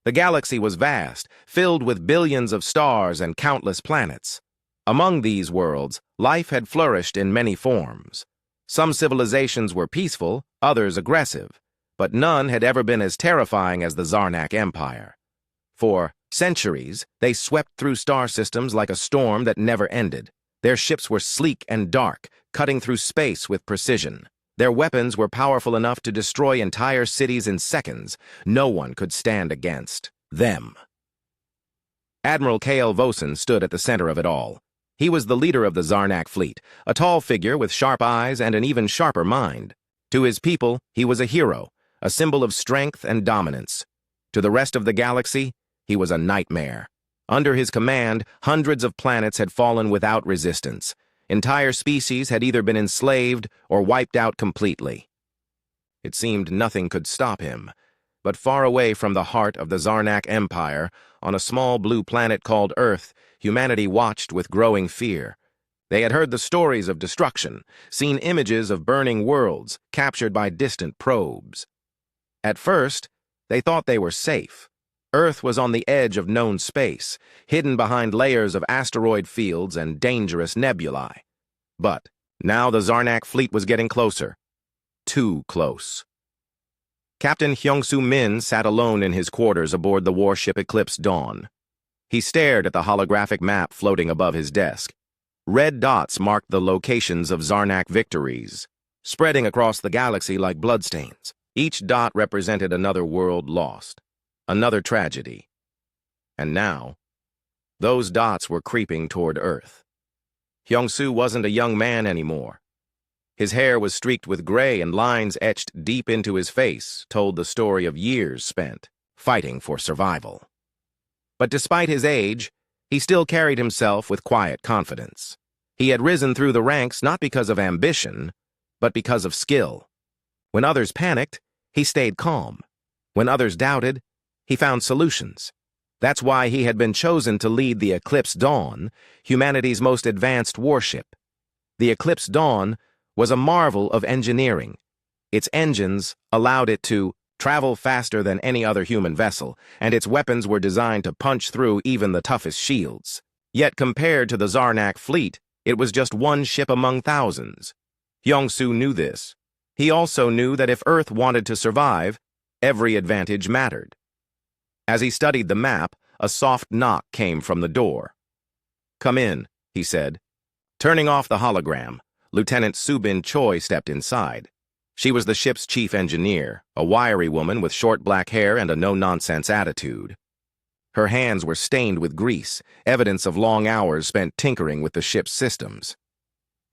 The galaxy was vast, filled with billions of stars and countless planets. Among these worlds, life had flourished in many forms. Some civilizations were peaceful, others aggressive, but none had ever been as terrifying as the Zarnak Empire. For centuries, they swept through star systems like a storm that never ended. Their ships were sleek and dark, cutting through space with precision. Their weapons were powerful enough to destroy entire cities in seconds. No one could stand against them. Admiral K.L. Vosen stood at the center of it all. He was the leader of the Zarnak fleet, a tall figure with sharp eyes and an even sharper mind. To his people, he was a hero, a symbol of strength and dominance. To the rest of the galaxy, he was a nightmare. Under his command, hundreds of planets had fallen without resistance. Entire species had either been enslaved or wiped out completely. It seemed nothing could stop him, but far away from the heart of the Zarnak Empire, on a small blue planet called Earth, humanity watched with growing fear. They had heard the stories of destruction, seen images of burning worlds captured by distant probes. At first, they thought they were safe. Earth was on the edge of known space, hidden behind layers of asteroid fields and dangerous nebulae. But now the Zarnak fleet was getting closer. Too close. Captain Hyung-Soo Min sat alone in his quarters aboard the warship Eclipse Dawn. He stared at the holographic map floating above his desk. Red dots marked the locations of Zarnak victories, spreading across the galaxy like bloodstains. Each dot represented another world lost. Another tragedy. And now, those dots were creeping toward Earth. Hyung-Soo wasn't a young man anymore. His hair was streaked with gray and lines etched deep into his face told the story of years spent fighting for survival. But despite his age, he still carried himself with quiet confidence. He had risen through the ranks not because of ambition, but because of skill. When others panicked, he stayed calm. When others doubted, he found solutions. That's why he had been chosen to lead the Eclipse Dawn, humanity's most advanced warship. The Eclipse Dawn was a marvel of engineering. Its engines allowed it to travel faster than any other human vessel, and its weapons were designed to punch through even the toughest shields. Yet compared to the Zarnak fleet, it was just one ship among thousands. Hyung-Soo knew this. He also knew that if Earth wanted to survive, every advantage mattered. As he studied the map, a soft knock came from the door. "Come in," he said. Turning off the hologram, Lieutenant Subin Choi stepped inside. She was the ship's chief engineer, a wiry woman with short black hair and a no-nonsense attitude. Her hands were stained with grease, evidence of long hours spent tinkering with the ship's systems.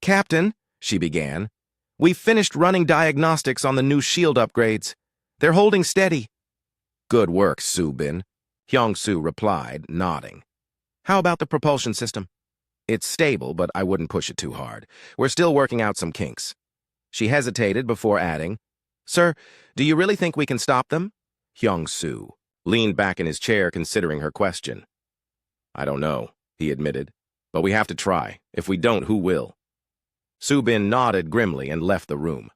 "Captain," she began, "we've finished running diagnostics on the new shield upgrades. They're holding steady." "Good work, Subin," Hyung-Soo replied, nodding. "How about the propulsion system?" "It's stable, but I wouldn't push it too hard. We're still working out some kinks." She hesitated before adding, "Sir, do you really think we can stop them?" Hyung-Soo leaned back in his chair considering her question. "I don't know," he admitted, "but we have to try. If we don't, who will?" Subin nodded grimly and left the room.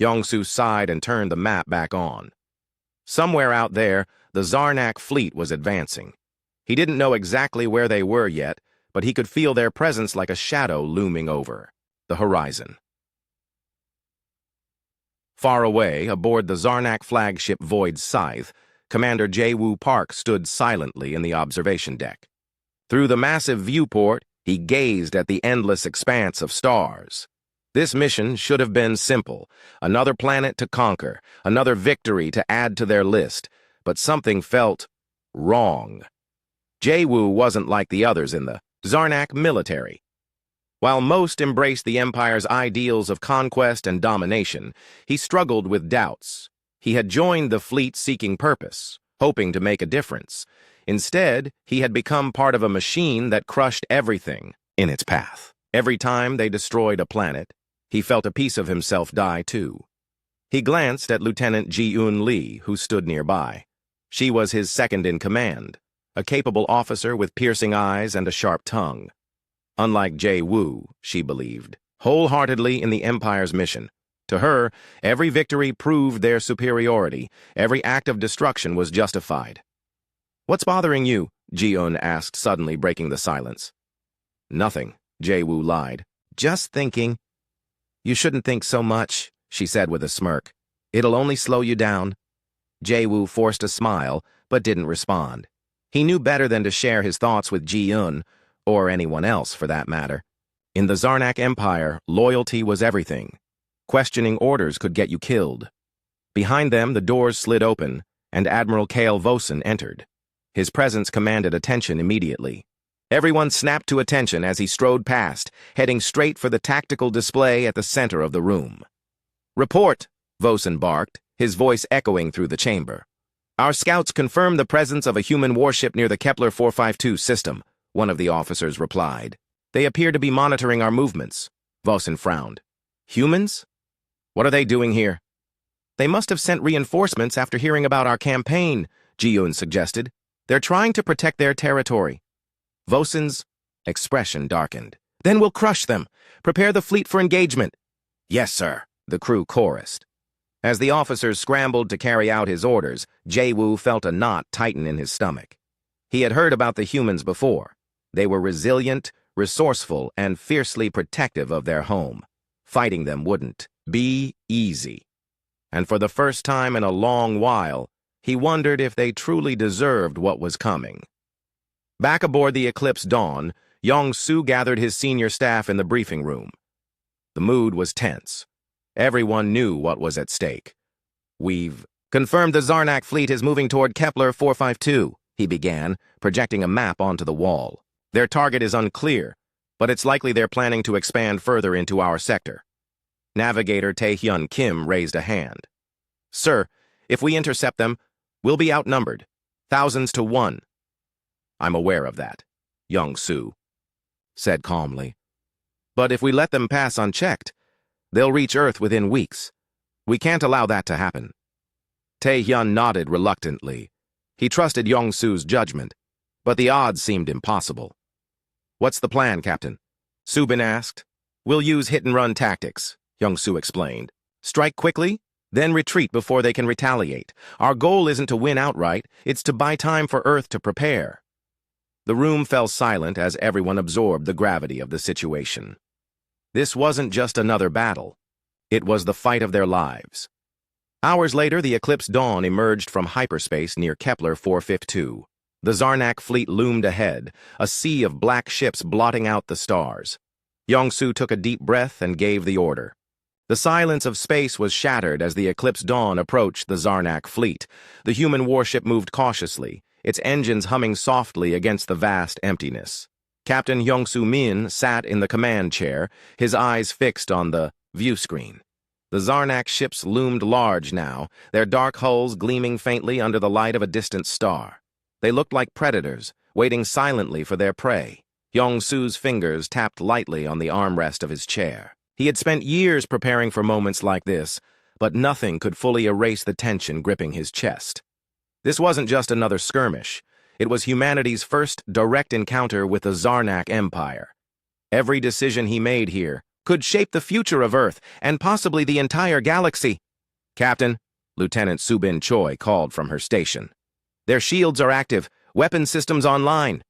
Hyung-Soo sighed and turned the map back on. Somewhere out there, the Zarnak fleet was advancing. He didn't know exactly where they were yet, but he could feel their presence like a shadow looming over the horizon. Far away, aboard the Zarnak flagship Void Scythe, Commander Jae-woo Park stood silently in the observation deck. Through the massive viewport, he gazed at the endless expanse of stars. This mission should have been simple, another planet to conquer, another victory to add to their list, but something felt wrong. Jae-woo wasn't like the others in the Zarnak military. While most embraced the Empire's ideals of conquest and domination, he struggled with doubts. He had joined the fleet seeking purpose, hoping to make a difference. Instead, he had become part of a machine that crushed everything in its path. Every time they destroyed a planet, he felt a piece of himself die too. He glanced at Lieutenant Ji-eun Lee, who stood nearby. She was his second in command, a capable officer with piercing eyes and a sharp tongue. Unlike Jae-woo, she believed, wholeheartedly in the Empire's mission. To her, every victory proved their superiority, every act of destruction was justified. What's bothering you? Ji-un asked, suddenly breaking the silence. Nothing, Jae-woo lied. Just thinking. You shouldn't think so much, she said with a smirk. It'll only slow you down. Jae-woo forced a smile, but didn't respond. He knew better than to share his thoughts with Ji-un, or anyone else for that matter. In the Zarnak Empire, loyalty was everything. Questioning orders could get you killed. Behind them, the doors slid open, and Admiral Kale Vosen entered. His presence commanded attention immediately. Everyone snapped to attention as he strode past, heading straight for the tactical display at the center of the room. Report, Vosen barked, his voice echoing through the chamber. Our scouts confirmed the presence of a human warship near the Kepler 452 system, one of the officers replied. They appear to be monitoring our movements. Vosen frowned. Humans? What are they doing here? They must have sent reinforcements after hearing about our campaign, Ji-un suggested. They're trying to protect their territory. Vosen's expression darkened. Then we'll crush them. Prepare the fleet for engagement. Yes, sir, the crew chorused. As the officers scrambled to carry out his orders, Jae-woo felt a knot tighten in his stomach. He had heard about the humans before. They were resilient, resourceful, and fiercely protective of their home. Fighting them wouldn't be easy. And for the first time in a long while, he wondered if they truly deserved what was coming. Back aboard the Eclipse Dawn, Yong-soo gathered his senior staff in the briefing room. The mood was tense. Everyone knew what was at stake. We've confirmed the Zarnak fleet is moving toward Kepler 452, he began, projecting a map onto the wall. Their target is unclear, but it's likely they're planning to expand further into our sector. Navigator Tae-hyun Kim raised a hand. Sir, if we intercept them, we'll be outnumbered, thousands to one. I'm aware of that, Yong-soo said calmly. But if we let them pass unchecked, they'll reach Earth within weeks. We can't allow that to happen. Tae-hyun nodded reluctantly. He trusted Yong-soo's judgment, but the odds seemed impossible. What's the plan, Captain? Subin asked. We'll use hit-and-run tactics, Yong-soo explained. Strike quickly, then retreat before they can retaliate. Our goal isn't to win outright, it's to buy time for Earth to prepare. The room fell silent as everyone absorbed the gravity of the situation. This wasn't just another battle. It was the fight of their lives. Hours later, the Eclipse Dawn emerged from hyperspace near Kepler 452. The Zarnak fleet loomed ahead, a sea of black ships blotting out the stars. Yong-soo took a deep breath and gave the order. The silence of space was shattered as the Eclipse Dawn approached the Zarnak fleet. The human warship moved cautiously, its engines humming softly against the vast emptiness. Captain Yong-soo Min sat in the command chair, his eyes fixed on the view screen. The Zarnak ships loomed large now, their dark hulls gleaming faintly under the light of a distant star. They looked like predators, waiting silently for their prey. Yong-soo's fingers tapped lightly on the armrest of his chair. He had spent years preparing for moments like this, but nothing could fully erase the tension gripping his chest. This wasn't just another skirmish. It was humanity's first direct encounter with the Zarnak Empire. Every decision he made here could shape the future of Earth and possibly the entire galaxy. Captain, Lieutenant Subin Choi called from her station. Their shields are active, weapon systems online.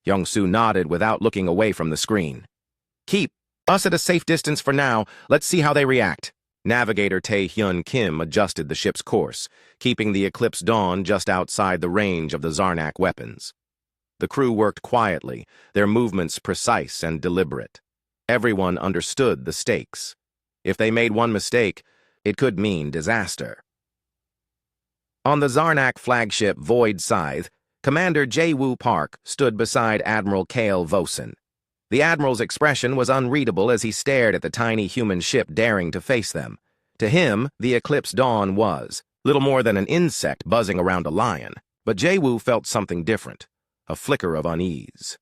Yong-soo nodded without looking away from the screen. Keep us at a safe distance for now. Let's see how they react. Navigator Tae-hyun Kim adjusted the ship's course, keeping the Eclipse Dawn just outside the range of the Zarnak weapons. The crew worked quietly, their movements precise and deliberate. Everyone understood the stakes. If they made one mistake, it could mean disaster. On the Zarnak flagship Void Scythe, Commander Jae-woo Park stood beside Admiral Kale Vosen. The Admiral's expression was unreadable as he stared at the tiny human ship daring to face them. To him, the Eclipse Dawn was little more than an insect buzzing around a lion, but Jae-woo felt something different, a flicker of unease.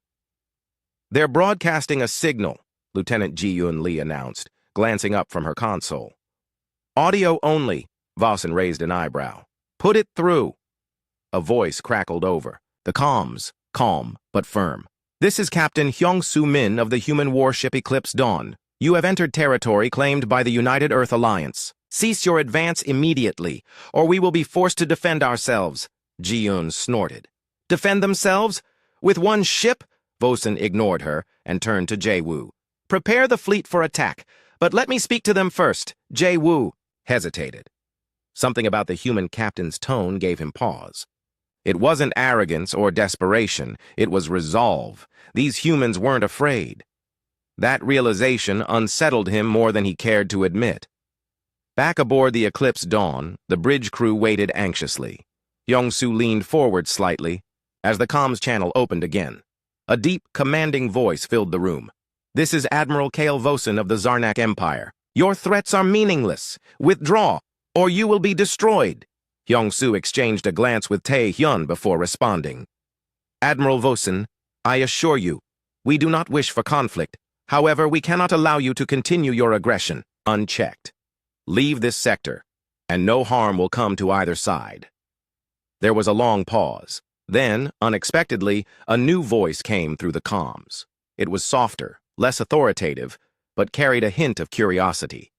They're broadcasting a signal, Lieutenant Ji-yoon Lee announced, glancing up from her console. Audio only, Vosen raised an eyebrow. Put it through. A voice crackled over. The comms, calm but firm. This is Captain Hyung-soo Min of the human warship Eclipse Dawn. You have entered territory claimed by the United Earth Alliance. Cease your advance immediately, or we will be forced to defend ourselves, Ji-yoon snorted. Defend themselves? With one ship? Vosen ignored her and turned to Jae-woo. Prepare the fleet for attack, but let me speak to them first. Jae-woo hesitated. Something about the human captain's tone gave him pause. It wasn't arrogance or desperation, it was resolve. These humans weren't afraid. That realization unsettled him more than he cared to admit. Back aboard the Eclipse Dawn, the bridge crew waited anxiously. Young-soo leaned forward slightly as the comms channel opened again. A deep, commanding voice filled the room. This is Admiral Kale Vosen of the Zarnak Empire. Your threats are meaningless. Withdraw, or you will be destroyed. Young-soo exchanged a glance with Tae-hyun before responding. Admiral Vosen, I assure you, we do not wish for conflict. However, we cannot allow you to continue your aggression unchecked. Leave this sector, and no harm will come to either side. There was a long pause. Then, unexpectedly, a new voice came through the comms. It was softer, less authoritative, but carried a hint of curiosity.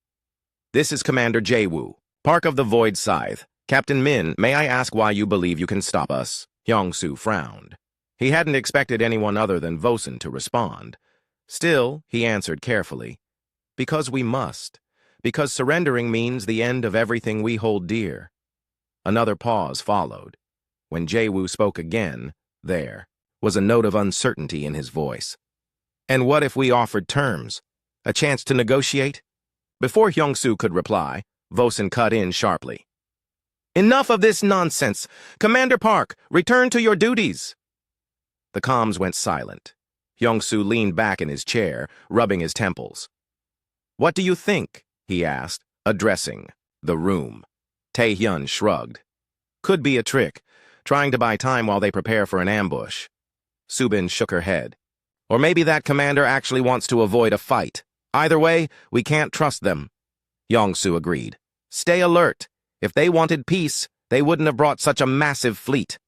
This is Commander Jae-woo, Park of the Void Scythe. Captain Min, may I ask why you believe you can stop us? Young-soo frowned. He hadn't expected anyone other than Vosen to respond. Still, he answered carefully. Because we must. Because surrendering means the end of everything we hold dear. Another pause followed. When Jae-woo spoke again, there was a note of uncertainty in his voice. And what if we offered terms? A chance to negotiate? Before Young-soo could reply, Vosen cut in sharply. Enough of this nonsense! Commander Park, return to your duties! The comms went silent. Young-soo leaned back in his chair, rubbing his temples. What do you think? He asked, addressing the room. Tae-hyun shrugged. Could be a trick, trying to buy time while they prepare for an ambush. Subin shook her head. Or maybe that commander actually wants to avoid a fight. Either way, we can't trust them. Young-soo agreed. Stay alert. If they wanted peace, they wouldn't have brought such a massive fleet.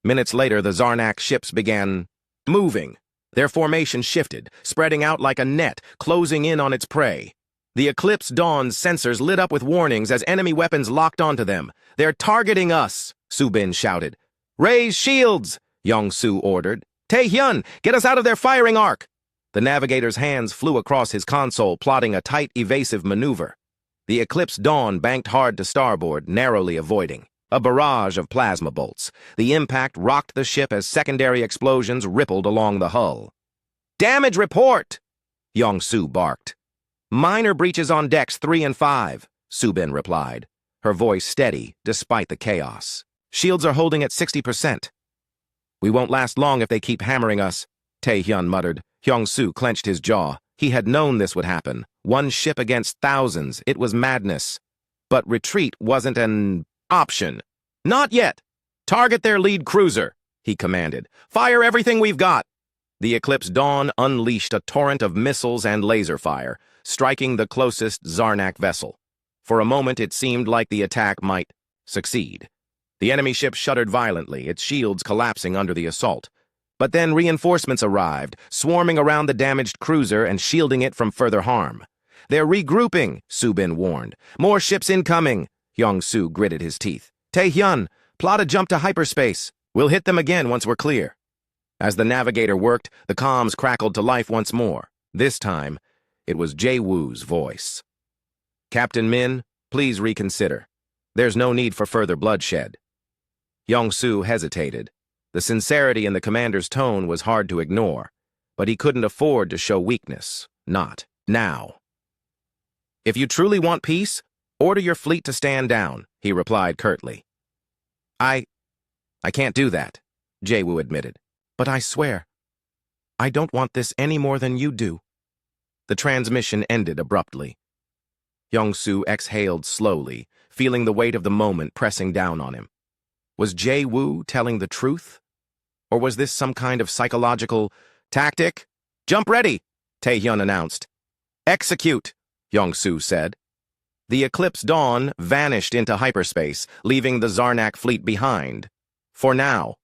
Minutes later, the Zarnak ships began moving. Their formation shifted, spreading out like a net, closing in on its prey. The Eclipse Dawn's sensors lit up with warnings as enemy weapons locked onto them. They're targeting us, Subin shouted. Raise shields, Young-soo ordered. Tae-hyun, get us out of their firing arc! The navigator's hands flew across his console, plotting a tight, evasive maneuver. The Eclipse Dawn banked hard to starboard, narrowly avoiding. A barrage of plasma bolts. The impact rocked the ship as secondary explosions rippled along the hull. Damage report! Young-soo barked. Minor breaches on decks 3 and 5, Subin replied, her voice steady despite the chaos. Shields are holding at 60%. We won't last long if they keep hammering us, Tae-hyun muttered. Young-soo clenched his jaw. He had known this would happen. One ship against thousands. It was madness. But retreat wasn't an option. Not yet. Target their lead cruiser, he commanded. Fire everything we've got. The Eclipse Dawn unleashed a torrent of missiles and laser fire, striking the closest Zarnak vessel. For a moment, it seemed like the attack might succeed. The enemy ship shuddered violently, its shields collapsing under the assault. But then reinforcements arrived, swarming around the damaged cruiser and shielding it from further harm. They're regrouping, Subin warned. More ships incoming. Young-soo gritted his teeth. Tae-hyun, plot a jump to hyperspace. We'll hit them again once we're clear. As the navigator worked, the comms crackled to life once more. This time, it was Jae-woo's voice. Captain Min, please reconsider. There's no need for further bloodshed. Young-soo hesitated. The sincerity in the commander's tone was hard to ignore, but he couldn't afford to show weakness. Not now. If you truly want peace, order your fleet to stand down, he replied curtly. I can't do that, Jae-woo admitted. But I swear, I don't want this any more than you do. The transmission ended abruptly. Young-soo exhaled slowly, feeling the weight of the moment pressing down on him. Was Jae-woo telling the truth? Or was this some kind of psychological tactic? Jump ready, Tae-hyun announced. Execute, Young-soo said. The Eclipse Dawn vanished into hyperspace, leaving the Zarnak fleet behind. For now.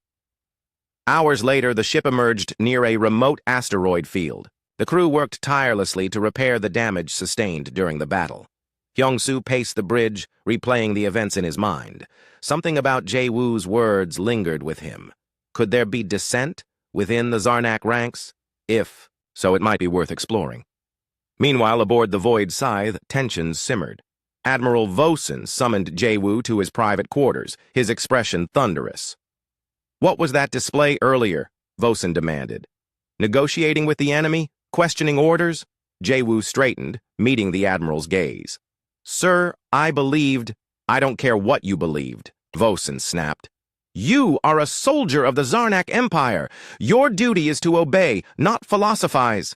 Hours later, the ship emerged near a remote asteroid field. The crew worked tirelessly to repair the damage sustained during the battle. Young-soo paced the bridge, replaying the events in his mind. Something about Jae-woo's words lingered with him. Could there be dissent within the Zarnak ranks? If so, it might be worth exploring. Meanwhile, aboard the Void Scythe, tensions simmered. Admiral Vosen summoned Jae-woo to his private quarters, his expression thunderous. "What was that display earlier?" Vosen demanded. "Negotiating with the enemy? Questioning orders?" Jae-woo straightened, meeting the Admiral's gaze. "Sir, I believed—" "I don't care what you believed," Vosen snapped. "You are a soldier of the Zarnak Empire. Your duty is to obey, not philosophize."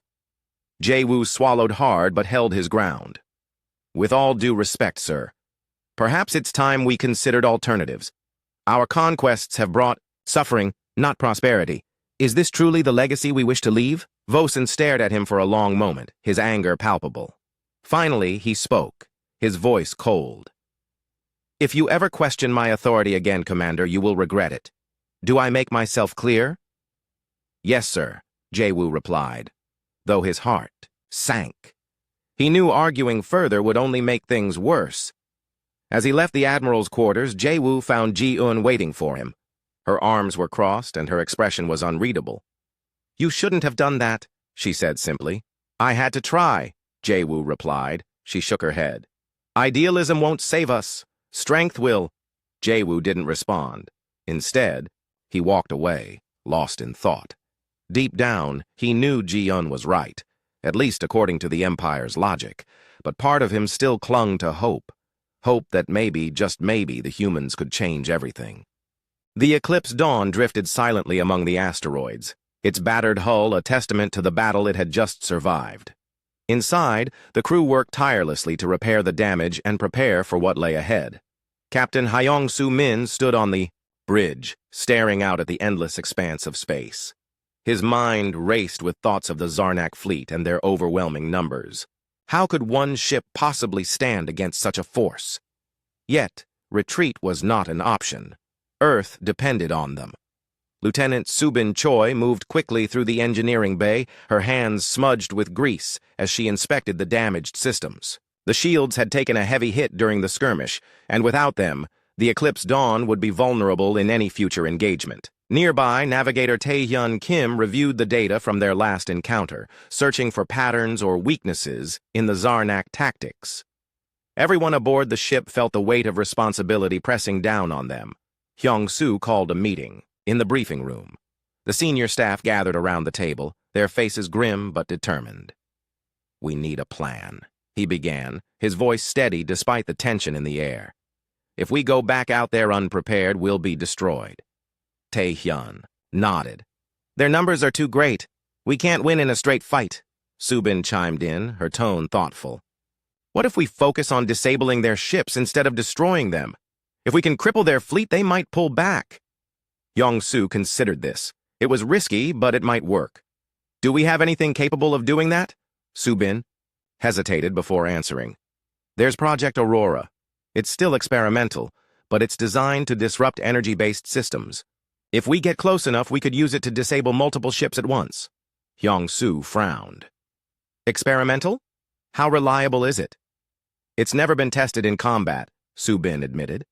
Jae-woo swallowed hard but held his ground. "With all due respect, sir, perhaps it's time we considered alternatives. Our conquests have brought suffering, not prosperity. Is this truly the legacy we wish to leave?" Vosen stared at him for a long moment, his anger palpable. Finally, he spoke, his voice cold. "If you ever question my authority again, Commander, you will regret it. Do I make myself clear?" "Yes, sir," Jae-woo replied, though his heart sank. He knew arguing further would only make things worse. As he left the Admiral's quarters, Jae-woo found Ji-eun waiting for him. Her arms were crossed and her expression was unreadable. "You shouldn't have done that," she said simply. "I had to try," Jae-woo replied. She shook her head. "Idealism won't save us. Strength will." Jae-woo didn't respond. Instead, he walked away, lost in thought. Deep down, he knew Ji-eun was right, at least according to the Empire's logic, but part of him still clung to hope. Hope that maybe, just maybe, the humans could change everything. The Eclipse Dawn drifted silently among the asteroids, its battered hull a testament to the battle it had just survived. Inside, the crew worked tirelessly to repair the damage and prepare for what lay ahead. Captain Hyong-soo Min stood on the bridge, staring out at the endless expanse of space. His mind raced with thoughts of the Zarnak fleet and their overwhelming numbers. How could one ship possibly stand against such a force? Yet, retreat was not an option. Earth depended on them. Lieutenant Subin Choi moved quickly through the engineering bay, her hands smudged with grease as she inspected the damaged systems. The shields had taken a heavy hit during the skirmish, and without them, the Eclipse Dawn would be vulnerable in any future engagement. Nearby, Navigator Tae-hyun Kim reviewed the data from their last encounter, searching for patterns or weaknesses in the Zarnak tactics. Everyone aboard the ship felt the weight of responsibility pressing down on them. Hyung-soo called a meeting in the briefing room. The senior staff gathered around the table, their faces grim but determined. "We need a plan," he began, his voice steady despite the tension in the air. "If we go back out there unprepared, we'll be destroyed." Tae-hyun nodded. "Their numbers are too great. We can't win in a straight fight," Subin chimed in, her tone thoughtful. "What if we focus on disabling their ships instead of destroying them? If we can cripple their fleet, they might pull back." Yong-soo considered this. It was risky, but it might work. "Do we have anything capable of doing that?" Subin hesitated before answering. "There's Project Aurora. It's still experimental, but it's designed to disrupt energy-based systems. If we get close enough, we could use it to disable multiple ships at once." Hyung-soo frowned. "Experimental? How reliable is it?" "It's never been tested in combat," Subin admitted.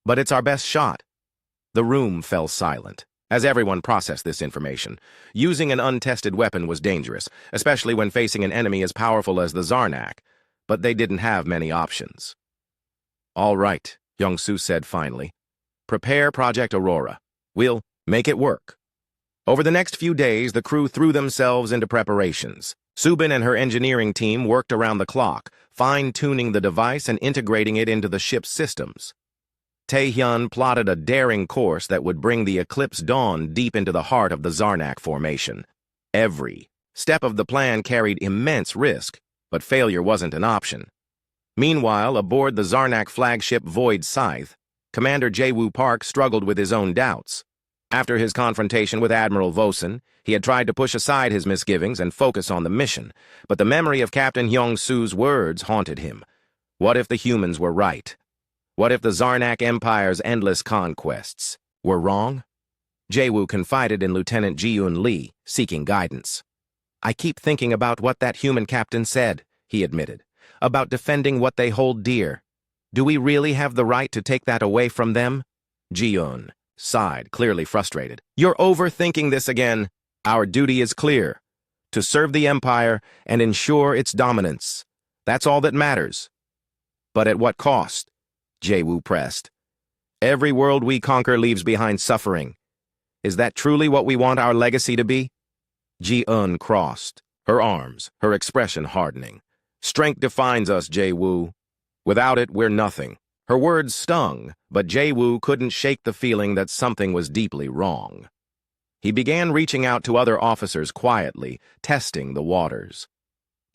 "But it's our best shot." The room fell silent, as everyone processed this information. Using an untested weapon was dangerous, especially when facing an enemy as powerful as the Zarnak, but they didn't have many options. "All right," Hyung-soo said finally. "Prepare Project Aurora. We'll make it work." Over the next few days, the crew threw themselves into preparations. Subin and her engineering team worked around the clock, fine-tuning the device and integrating it into the ship's systems. Tae-hyun plotted a daring course that would bring the Eclipse Dawn deep into the heart of the Zarnak formation. Every step of the plan carried immense risk, but failure wasn't an option. Meanwhile, aboard the Zarnak flagship Void Scythe, Commander Jae-woo Park struggled with his own doubts. After his confrontation with Admiral Vosen, he had tried to push aside his misgivings and focus on the mission, but the memory of Captain Hyung-soo's words haunted him. What if the humans were right? What if the Zarnak Empire's endless conquests were wrong? Jae-woo confided in Lieutenant Ji-eun Lee, seeking guidance. "I keep thinking about what that human captain said," he admitted, "about defending what they hold dear. Do we really have the right to take that away from them?" Ji-eun sighed, clearly frustrated. "You're overthinking this again. Our duty is clear: to serve the Empire and ensure its dominance. That's all that matters." "But at what cost?" Jae-woo pressed. "Every world we conquer leaves behind suffering. Is that truly what we want our legacy to be?" Ji-eun crossed her arms, her expression hardening. "Strength defines us, Jae-woo. Without it, we're nothing." Her words stung, but Jae-woo couldn't shake the feeling that something was deeply wrong. He began reaching out to other officers quietly, testing the waters.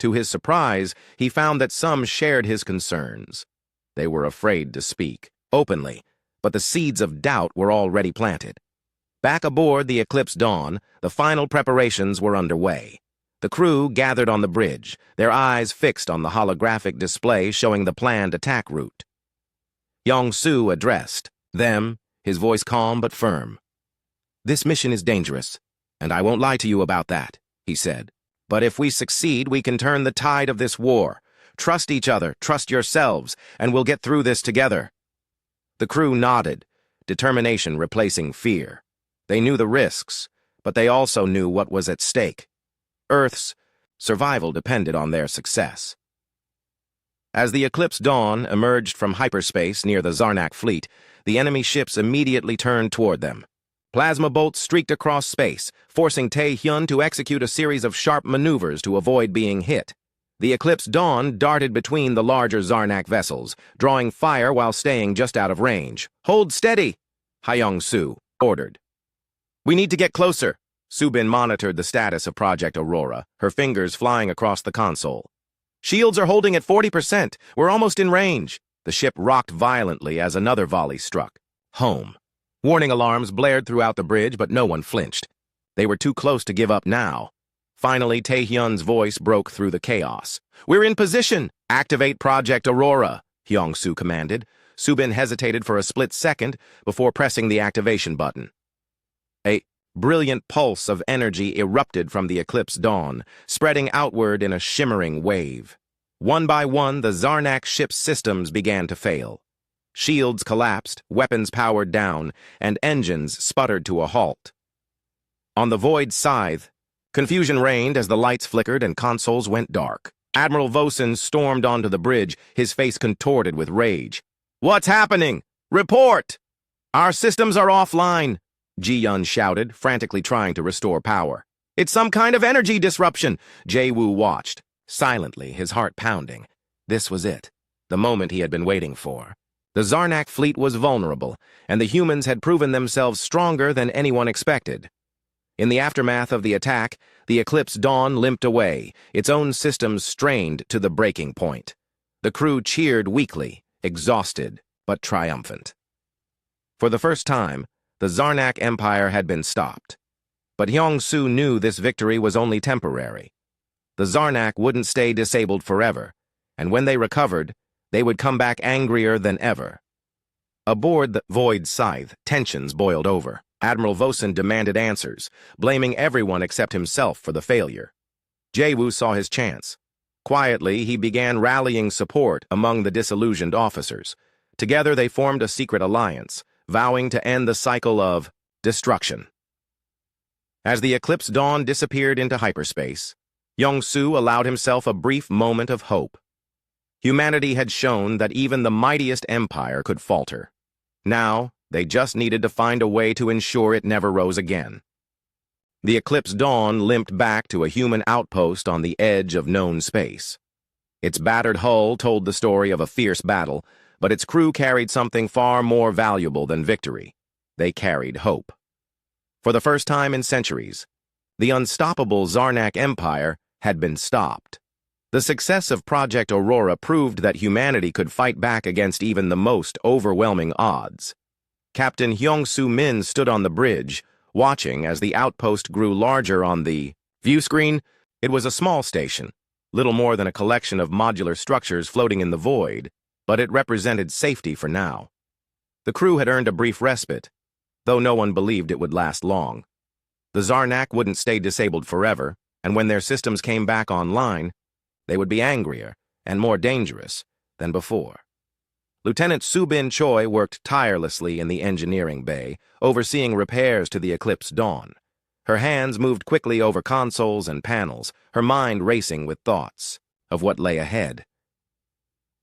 To his surprise, he found that some shared his concerns. They were afraid to speak openly, but the seeds of doubt were already planted. Back aboard the Eclipse Dawn, the final preparations were underway. The crew gathered on the bridge, their eyes fixed on the holographic display showing the planned attack route. Yong-soo addressed them, his voice calm but firm. "This mission is dangerous, and I won't lie to you about that," he said. "But if we succeed, we can turn the tide of this war. Trust each other, trust yourselves, and we'll get through this together." The crew nodded, determination replacing fear. They knew the risks, but they also knew what was at stake. Earth's survival depended on their success. As the Eclipse Dawn emerged from hyperspace near the Zarnak fleet, the enemy ships immediately turned toward them. Plasma bolts streaked across space, forcing Tae-hyun to execute a series of sharp maneuvers to avoid being hit. The Eclipse Dawn darted between the larger Zarnak vessels, drawing fire while staying just out of range. "Hold steady," Hyung-soo ordered. "We need to get closer." Subin monitored the status of Project Aurora, her fingers flying across the console. "Shields are holding at 40%. We're almost in range." The ship rocked violently as another volley struck. Home. Warning alarms blared throughout the bridge, but no one flinched. They were too close to give up now. Finally, Tae-hyun's voice broke through the chaos. "We're in position!" "Activate Project Aurora," Hyung-soo commanded. Subin hesitated for a split second before pressing the activation button. A brilliant pulse of energy erupted from the Eclipse Dawn, spreading outward in a shimmering wave. One by one, the Zarnak ship's systems began to fail. Shields collapsed, weapons powered down, and engines sputtered to a halt. On the Void Scythe, confusion reigned as the lights flickered and consoles went dark. Admiral Vosen stormed onto the bridge, his face contorted with rage. "What's happening? Report!" "Our systems are offline," Ji-eun shouted, frantically trying to restore power. "It's some kind of energy disruption." Jae-woo watched, silently, his heart pounding. This was it, the moment he had been waiting for. The Zarnak fleet was vulnerable, and the humans had proven themselves stronger than anyone expected. In the aftermath of the attack, the Eclipse Dawn limped away, its own systems strained to the breaking point. The crew cheered weakly, exhausted but triumphant. For the first time, the Zarnak Empire had been stopped. But Hyung-soo knew this victory was only temporary. The Zarnak wouldn't stay disabled forever, and when they recovered, they would come back angrier than ever. Aboard the Void Scythe, tensions boiled over. Admiral Vosen demanded answers, blaming everyone except himself for the failure. Jae-woo saw his chance. Quietly, he began rallying support among the disillusioned officers. Together, they formed a secret alliance, vowing to end the cycle of destruction. As the Eclipse Dawn disappeared into hyperspace, Yong-soo allowed himself a brief moment of hope. Humanity had shown that even the mightiest empire could falter. Now, they just needed to find a way to ensure it never rose again. The Eclipse Dawn limped back to a human outpost on the edge of known space. Its battered hull told the story of a fierce battle, but its crew carried something far more valuable than victory. They carried hope. For the first time in centuries, the unstoppable Zarnak Empire had been stopped. The success of Project Aurora proved that humanity could fight back against even the most overwhelming odds. Captain Hyung-soo Min stood on the bridge, watching as the outpost grew larger on the view screen. It was a small station, little more than a collection of modular structures floating in the void, but it represented safety for now. The crew had earned a brief respite, though no one believed it would last long. The Zarnak wouldn't stay disabled forever, and when their systems came back online, they would be angrier and more dangerous than before. Lieutenant Subin Choi worked tirelessly in the engineering bay, overseeing repairs to the Eclipse Dawn. Her hands moved quickly over consoles and panels, her mind racing with thoughts of what lay ahead.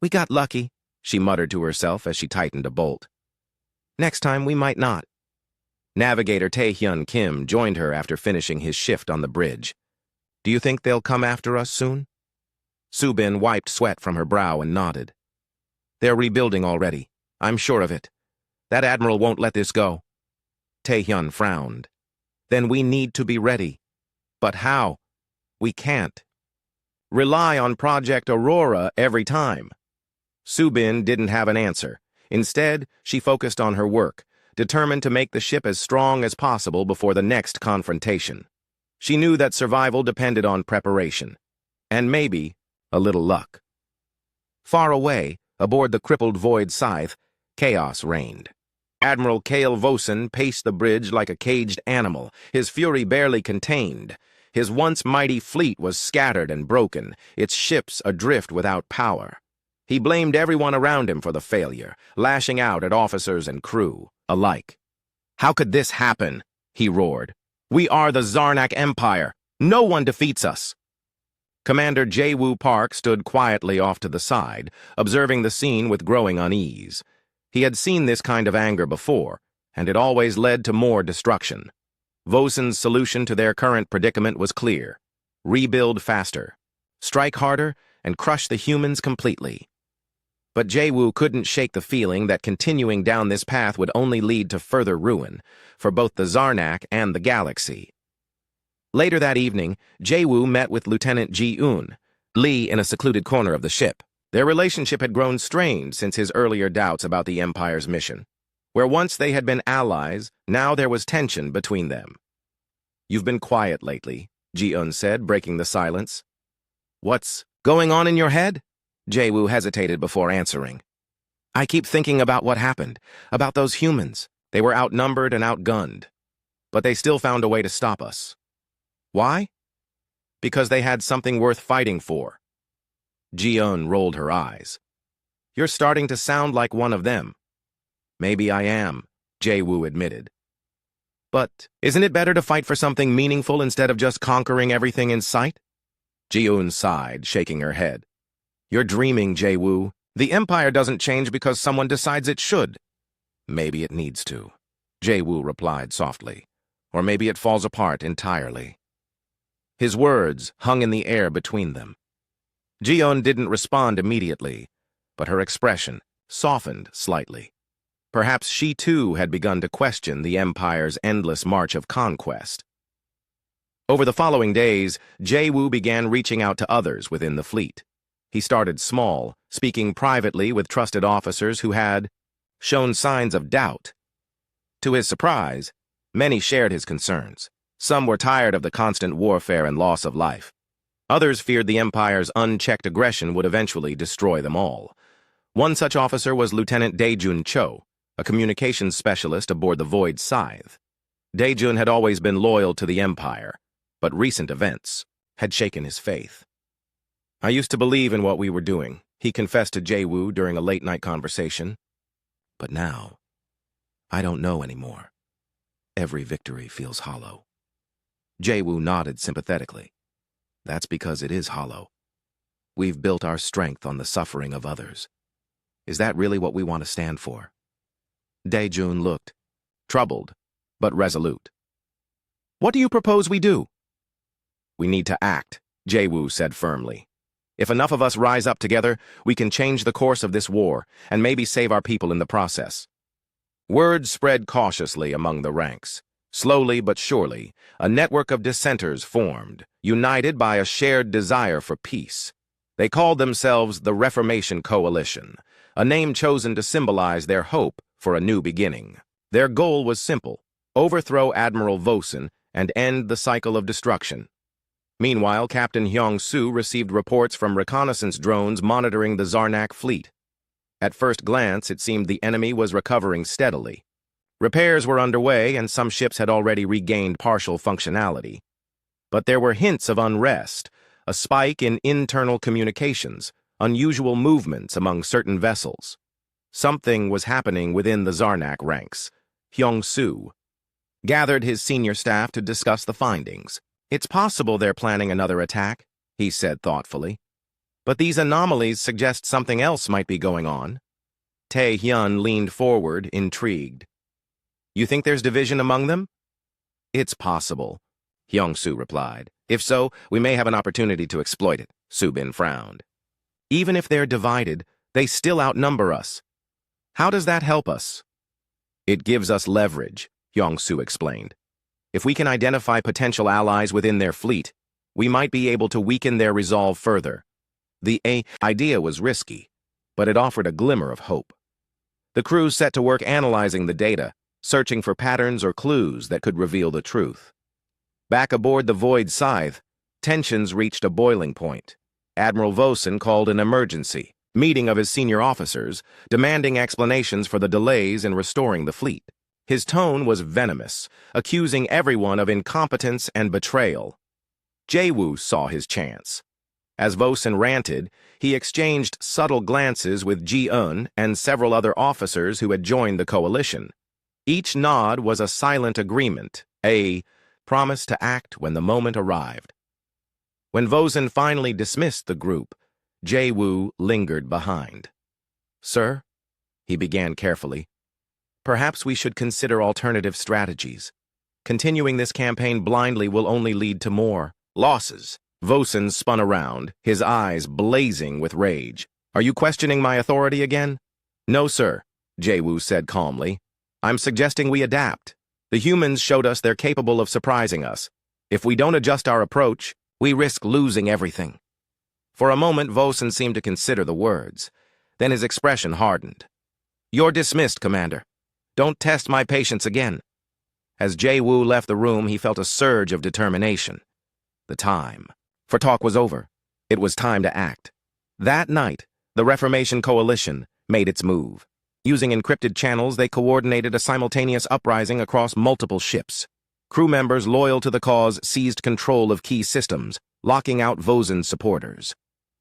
"We got lucky," she muttered to herself as she tightened a bolt. "Next time we might not." Navigator Tae-hyun Kim joined her after finishing his shift on the bridge. "Do you think they'll come after us soon?" Subin wiped sweat from her brow and nodded. "They're rebuilding already. I'm sure of it. That admiral won't let this go." Tae-hyun frowned. "Then we need to be ready. But how? We can't rely on Project Aurora every time." Subin didn't have an answer. Instead, she focused on her work, determined to make the ship as strong as possible before the next confrontation. She knew that survival depended on preparation, and maybe a little luck. Far away, aboard the crippled Void Scythe, chaos reigned. Admiral Cale Vosen paced the bridge like a caged animal, his fury barely contained. His once mighty fleet was scattered and broken, its ships adrift without power. He blamed everyone around him for the failure, lashing out at officers and crew alike. "How could this happen?" he roared. "We are the Zarnak Empire. No one defeats us." Commander Jae-woo Park stood quietly off to the side, observing the scene with growing unease. He had seen this kind of anger before, and it always led to more destruction. Vosen's solution to their current predicament was clear: rebuild faster, strike harder, and crush the humans completely. But Jae-woo couldn't shake the feeling that continuing down this path would only lead to further ruin, for both the Zarnak and the galaxy. Later that evening, Jae-woo met with Lieutenant Ji-eun Lee in a secluded corner of the ship. Their relationship had grown strained since his earlier doubts about the Empire's mission. Where once they had been allies, now there was tension between them. "You've been quiet lately," Ji-eun said, breaking the silence. "What's going on in your head?" Jae-woo hesitated before answering. "I keep thinking about what happened, about those humans. They were outnumbered and outgunned. But they still found a way to stop us. Why? Because they had something worth fighting for." Ji-eun rolled her eyes. "You're starting to sound like one of them." "Maybe I am," Jae-woo admitted. "But isn't it better to fight for something meaningful instead of just conquering everything in sight?" Ji-eun sighed, shaking her head. "You're dreaming, Jae-woo. The Empire doesn't change because someone decides it should." "Maybe it needs to," Jae-woo replied softly. "Or maybe it falls apart entirely." His words hung in the air between them. Ji-eun didn't respond immediately, but her expression softened slightly. Perhaps she too had begun to question the Empire's endless march of conquest. Over the following days, Jae-woo began reaching out to others within the fleet. He started small, speaking privately with trusted officers who had shown signs of doubt. To his surprise, many shared his concerns. Some were tired of the constant warfare and loss of life. Others feared the Empire's unchecked aggression would eventually destroy them all. One such officer was Lieutenant Dae-jun Cho, a communications specialist aboard the Void Scythe. Dae-jun had always been loyal to the Empire, but recent events had shaken his faith. "I used to believe in what we were doing," he confessed to Jae-woo during a late-night conversation. "But now, I don't know anymore. Every victory feels hollow." Jae-woo nodded sympathetically. "That's because it is hollow. We've built our strength on the suffering of others. Is that really what we want to stand for?" Dae-jun looked, troubled, but resolute. "What do you propose we do?" "We need to act," Jae-woo said firmly. "If enough of us rise up together, we can change the course of this war and maybe save our people in the process." Word spread cautiously among the ranks. Slowly but surely, a network of dissenters formed, united by a shared desire for peace. They called themselves the Reformation Coalition, a name chosen to symbolize their hope for a new beginning. Their goal was simple: overthrow Admiral Vosen and end the cycle of destruction. Meanwhile, Captain Hyung-soo received reports from reconnaissance drones monitoring the Zarnak fleet. At first glance, it seemed the enemy was recovering steadily. Repairs were underway, and some ships had already regained partial functionality. But there were hints of unrest, a spike in internal communications, unusual movements among certain vessels. Something was happening within the Zarnak ranks. Hyung-soo gathered his senior staff to discuss the findings. It's possible they're planning another attack, he said thoughtfully. But these anomalies suggest something else might be going on. Tae-hyun leaned forward, intrigued. You think there's division among them? It's possible, Hyung-soo replied. If so, we may have an opportunity to exploit it, Subin frowned. Even if they're divided, they still outnumber us. How does that help us? It gives us leverage, Hyung-soo explained. If we can identify potential allies within their fleet, we might be able to weaken their resolve further. The idea was risky, but it offered a glimmer of hope. The crew set to work analyzing the data, searching for patterns or clues that could reveal the truth. Back aboard the Void Scythe, tensions reached a boiling point. Admiral Vosen called an emergency meeting of his senior officers, demanding explanations for the delays in restoring the fleet. His tone was venomous, accusing everyone of incompetence and betrayal. Jae-woo saw his chance. As Vosen ranted, he exchanged subtle glances with Ji-eun and several other officers who had joined the coalition. Each nod was a silent agreement, a promise to act when the moment arrived. When Vosen finally dismissed the group, Jae-woo lingered behind. Sir, he began carefully, perhaps we should consider alternative strategies. Continuing this campaign blindly will only lead to more losses. Vosen spun around, his eyes blazing with rage. Are you questioning my authority again? No, sir, Jae-woo said calmly. I'm suggesting we adapt. The humans showed us they're capable of surprising us. If we don't adjust our approach, we risk losing everything. For a moment, Vosen seemed to consider the words. Then his expression hardened. You're dismissed, Commander. Don't test my patience again. As Jae-woo left the room, he felt a surge of determination. The time for talk was over. It was time to act. That night, the Reformation Coalition made its move. Using encrypted channels, they coordinated a simultaneous uprising across multiple ships. Crew members loyal to the cause seized control of key systems, locking out Vosen's supporters.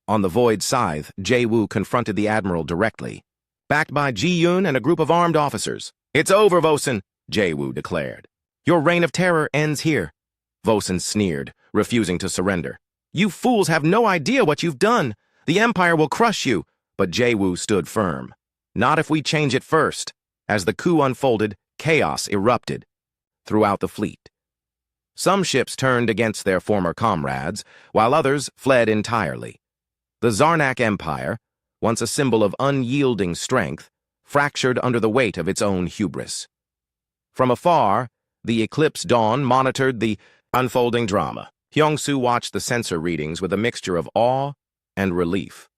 On the Void Scythe, Jae-woo confronted the Admiral directly. Backed by Ji-eun and a group of armed officers. It's over, Vosen, Jae-woo declared. Your reign of terror ends here. Vosen sneered, refusing to surrender. You fools have no idea what you've done. The Empire will crush you. But Jae-woo stood firm. Not if we change it first. As the coup unfolded, chaos erupted throughout the fleet. Some ships turned against their former comrades, while others fled entirely. The Zarnak Empire, once a symbol of unyielding strength, fractured under the weight of its own hubris. From afar, the Eclipse Dawn monitored the unfolding drama. Hyung-soo watched the sensor readings with a mixture of awe and relief.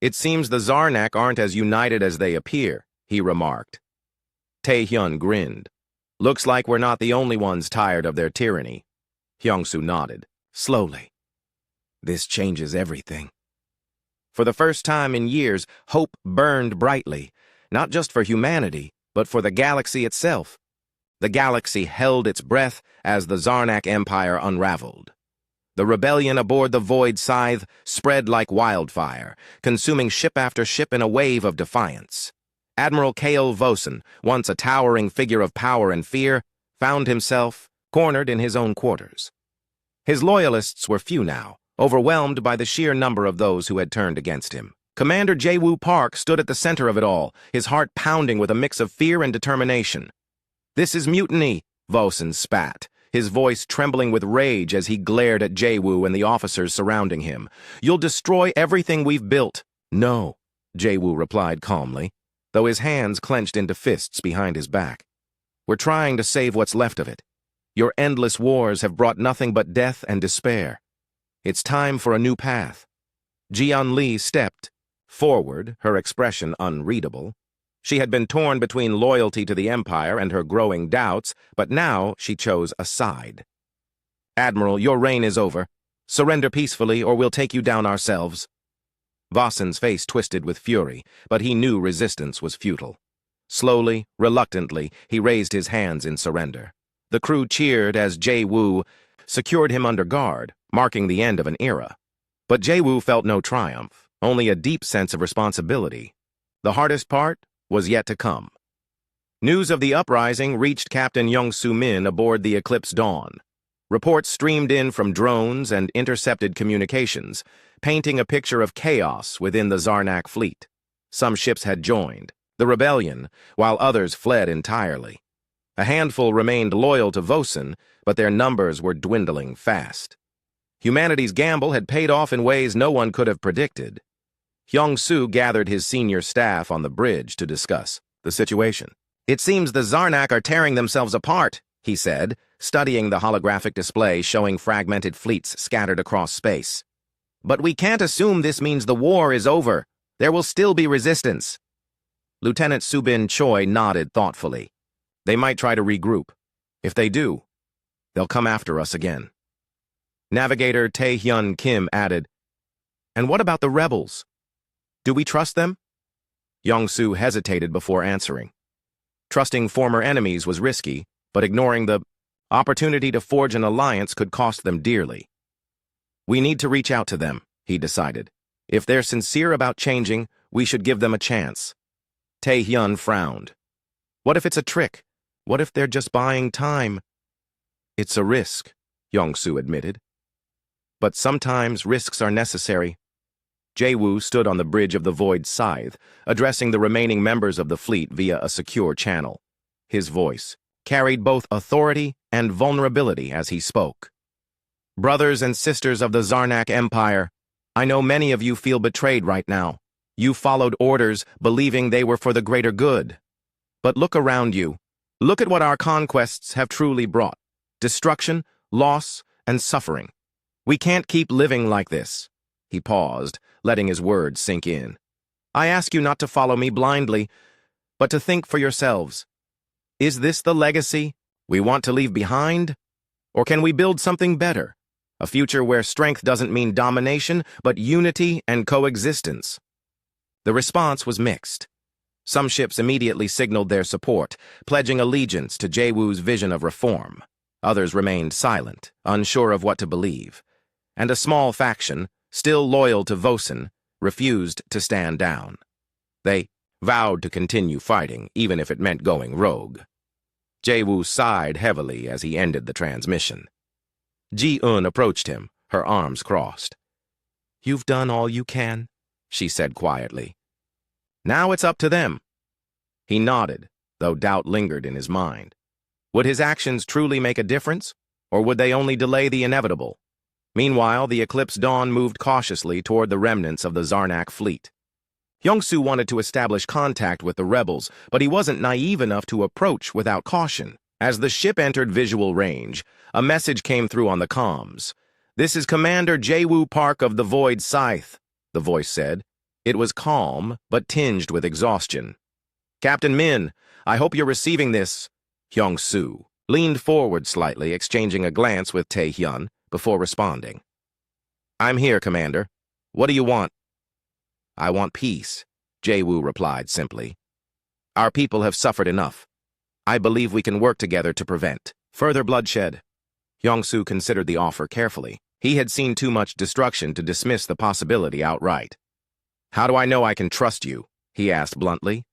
It seems the Zarnak aren't as united as they appear, he remarked. Tae-hyun grinned. Looks like we're not the only ones tired of their tyranny. Hyung-soo nodded, slowly. This changes everything. For the first time in years, hope burned brightly, not just for humanity, but for the galaxy itself. The galaxy held its breath as the Zarnak Empire unraveled. The rebellion aboard the Void Scythe spread like wildfire, consuming ship after ship in a wave of defiance. Admiral Kael Vosen, once a towering figure of power and fear, found himself cornered in his own quarters. His loyalists were few now, overwhelmed by the sheer number of those who had turned against him. Commander Jae-woo Park stood at the center of it all, his heart pounding with a mix of fear and determination. This is mutiny, Vosen spat, his voice trembling with rage as he glared at Jae-woo and the officers surrounding him. You'll destroy everything we've built. No, Jae-woo replied calmly, though his hands clenched into fists behind his back. We're trying to save what's left of it. Your endless wars have brought nothing but death and despair. It's time for a new path. Ji-eun Lee stepped forward, her expression unreadable. She had been torn between loyalty to the Empire and her growing doubts, but now she chose a side. Admiral, your reign is over. Surrender peacefully, or we'll take you down ourselves. Vosen's face twisted with fury, but he knew resistance was futile. Slowly, reluctantly, he raised his hands in surrender. The crew cheered as Jae-woo secured him under guard, marking the end of an era. But Jae-woo felt no triumph, only a deep sense of responsibility. The hardest part was yet to come. News of the uprising reached Captain Young-Soo Min aboard the Eclipse Dawn. Reports streamed in from drones and intercepted communications, painting a picture of chaos within the Zarnak fleet. Some ships had joined the rebellion, while others fled entirely. A handful remained loyal to Vosen, but their numbers were dwindling fast. Humanity's gamble had paid off in ways no one could have predicted. Hyung-Soo gathered his senior staff on the bridge to discuss the situation. "It seems the Zarnak are tearing themselves apart," he said, studying the holographic display showing fragmented fleets scattered across space. "But we can't assume this means the war is over. There will still be resistance." Lieutenant Subin Choi nodded thoughtfully. "They might try to regroup. If they do, they'll come after us again." Navigator Tae-hyun Kim added, "And what about the rebels? Do we trust them?" Young-Soo hesitated before answering. Trusting former enemies was risky, but ignoring the opportunity to forge an alliance could cost them dearly. "We need to reach out to them," he decided. "If they're sincere about changing, we should give them a chance." Tae-hyun frowned. "What if it's a trick? What if they're just buying time?" "It's a risk," Young-Soo admitted. "But sometimes risks are necessary." Jae-woo stood on the bridge of the Void Scythe, addressing the remaining members of the fleet via a secure channel. His voice carried both authority and vulnerability as he spoke. "Brothers and sisters of the Zarnak Empire, I know many of you feel betrayed right now. You followed orders believing they were for the greater good. But look around you. Look at what our conquests have truly brought. Destruction, loss, and suffering. We can't keep living like this." He paused, letting his words sink in. "I ask you not to follow me blindly, but to think for yourselves. Is this the legacy we want to leave behind? Or can we build something better? A future where strength doesn't mean domination, but unity and coexistence?" The response was mixed. Some ships immediately signaled their support, pledging allegiance to Jae-woo's vision of reform. Others remained silent, unsure of what to believe. And a small faction, still loyal to Vosen, refused to stand down. They vowed to continue fighting, even if it meant going rogue. Jae-woo sighed heavily as he ended the transmission. Ji-eun approached him, her arms crossed. "You've done all you can," she said quietly. "Now it's up to them." He nodded, though doubt lingered in his mind. Would his actions truly make a difference, or would they only delay the inevitable? Meanwhile, the Eclipse Dawn moved cautiously toward the remnants of the Zarnak fleet. Young-Soo wanted to establish contact with the rebels, but he wasn't naive enough to approach without caution. As the ship entered visual range, a message came through on the comms. "This is Commander Jae-woo Park of the Void Scythe," the voice said. It was calm, but tinged with exhaustion. "Captain Min, I hope you're receiving this." Young-Soo leaned forward slightly, exchanging a glance with Tae-hyun before responding. "I'm here, Commander. What do you want?" "I want peace," Jae-woo replied simply. "Our people have suffered enough. I believe we can work together to prevent further bloodshed." Young-Soo considered the offer carefully. He had seen too much destruction to dismiss the possibility outright. "How do I know I can trust you?" he asked bluntly.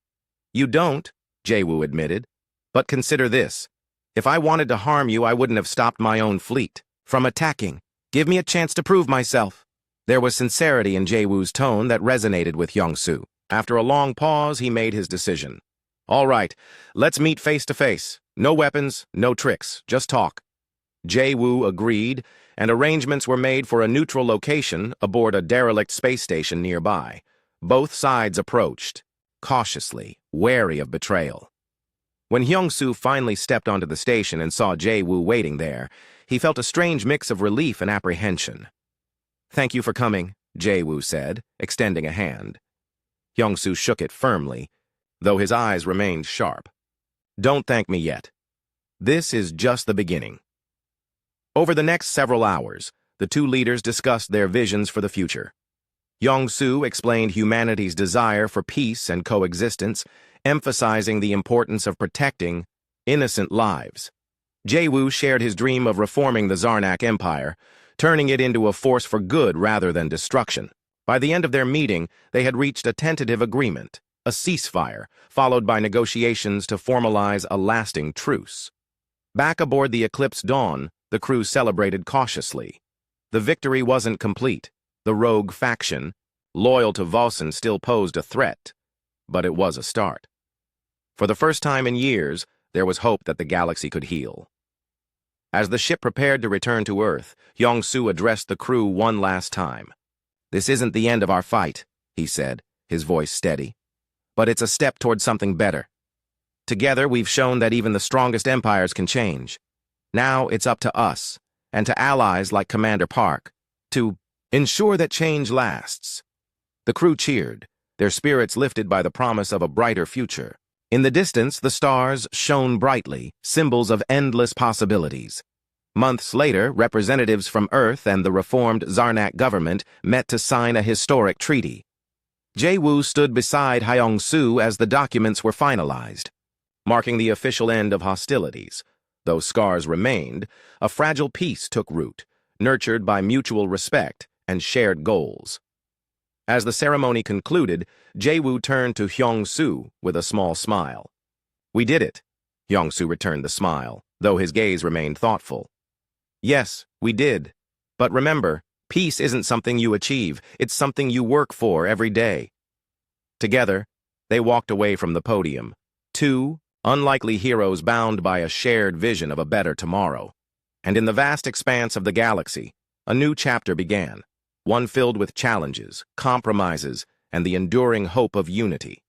"You don't," Jae-woo admitted. "But consider this. If I wanted to harm you, I wouldn't have stopped my own fleet from attacking. Give me a chance to prove myself." There was sincerity in Jae-woo's tone that resonated with Young-Soo. After a long pause, he made his decision. "All right, let's meet face to face. No weapons, no tricks, just talk." Jae-woo agreed, and arrangements were made for a neutral location aboard a derelict space station nearby. Both sides approached, cautiously, wary of betrayal. When Hyung-Soo finally stepped onto the station and saw Jae-woo waiting there, he felt a strange mix of relief and apprehension. "Thank you for coming," Jae-woo said, extending a hand. Hyung-Soo shook it firmly, though his eyes remained sharp. "Don't thank me yet. This is just the beginning." Over the next several hours, the two leaders discussed their visions for the future. Young-Soo explained humanity's desire for peace and coexistence, emphasizing the importance of protecting innocent lives. Jae-woo shared his dream of reforming the Zarnak Empire, turning it into a force for good rather than destruction. By the end of their meeting, they had reached a tentative agreement. a ceasefire, followed by negotiations to formalize a lasting truce. Back aboard the Eclipse Dawn, the crew celebrated cautiously. The victory wasn't complete. The rogue faction, loyal to Vossen, still posed a threat, but it was a start. For the first time in years, there was hope that the galaxy could heal. As the ship prepared to return to Earth, Yong-Su addressed the crew one last time. "This isn't the end of our fight," he said, his voice steady. "But it's a step toward something better. Together, we've shown that even the strongest empires can change. Now it's up to us, and to allies like Commander Park, to ensure that change lasts." The crew cheered, their spirits lifted by the promise of a brighter future. In the distance, the stars shone brightly, symbols of endless possibilities. Months later, representatives from Earth and the reformed Zarnak government met to sign a historic treaty. Jae-woo stood beside Hyung-soo as the documents were finalized, marking the official end of hostilities. Though scars remained, a fragile peace took root, nurtured by mutual respect and shared goals. As the ceremony concluded, Jae-woo turned to Hyung-soo with a small smile. "We did it," Hyung-soo returned the smile, though his gaze remained thoughtful. "Yes, we did. But remember, peace isn't something you achieve, it's something you work for every day." Together, they walked away from the podium, two unlikely heroes bound by a shared vision of a better tomorrow. And in the vast expanse of the galaxy, a new chapter began, one filled with challenges, compromises, and the enduring hope of unity.